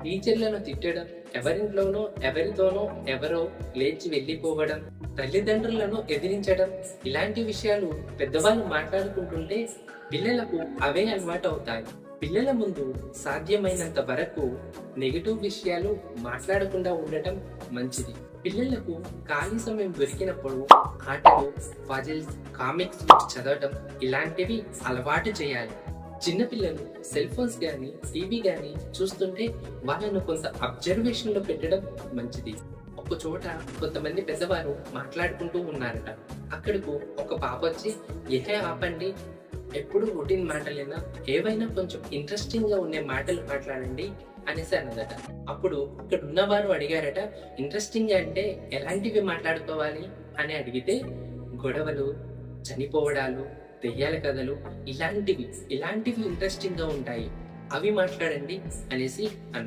టీచర్లను తిట్టడం, ఎవరింట్లోనో ఎవరితోనో ఎవరో లేచి వెళ్ళిపోవడం, తల్లిదండ్రులను ఎదిరించడం, ఇలాంటి విషయాలు పెద్దవాళ్ళు మాట్లాడుకుంటుంటే పిల్లలకు అవే అలవాటు అవుతాయి. పిల్లల ముందు సాధ్యమైనంత వరకు నెగిటివ్ విషయాలు మాట్లాడకుండా ఉండటం మంచిది. పిల్లలకు ఖాళీ సమయం దొరికినప్పుడు ఆటలు, పజిల్స్, కామిక్స్ చదవడం ఇలాంటివి అలవాటు చేయాలి. చిన్నపిల్లలు సెల్ ఫోన్స్ కానీ టీవీ కానీ చూస్తుంటే వాళ్ళను కొంత అబ్జర్వేషన్ లో పెట్టడం మంచిది. ఒక చోట కొంతమంది పెద్దవారు మాట్లాడుకుంటూ ఉన్నారట. అక్కడకు ఒక పాప వచ్చి, ఏహే ఆపండి, ఎప్పుడు రొటీన్ మాటలేనా, ఏవైనా కొంచెం ఇంట్రెస్టింగ్ గా ఉండే మాటలు మాట్లాడండి అనేసి అన్నదట. అప్పుడు ఇక్కడ ఉన్నవారు అడిగారట, ఇంట్రెస్టింగ్ అంటే ఎలాంటివి మాట్లాడుకోవాలి అని అడిగితే, గొడవలు, చనిపోవడాలు, దెయ్యాల కథలు, ఇలాంటివి ఇంట్రెస్టింగ్ గా ఉంటాయి, అవి మాట్లాడండి అనేసి అన్నారు.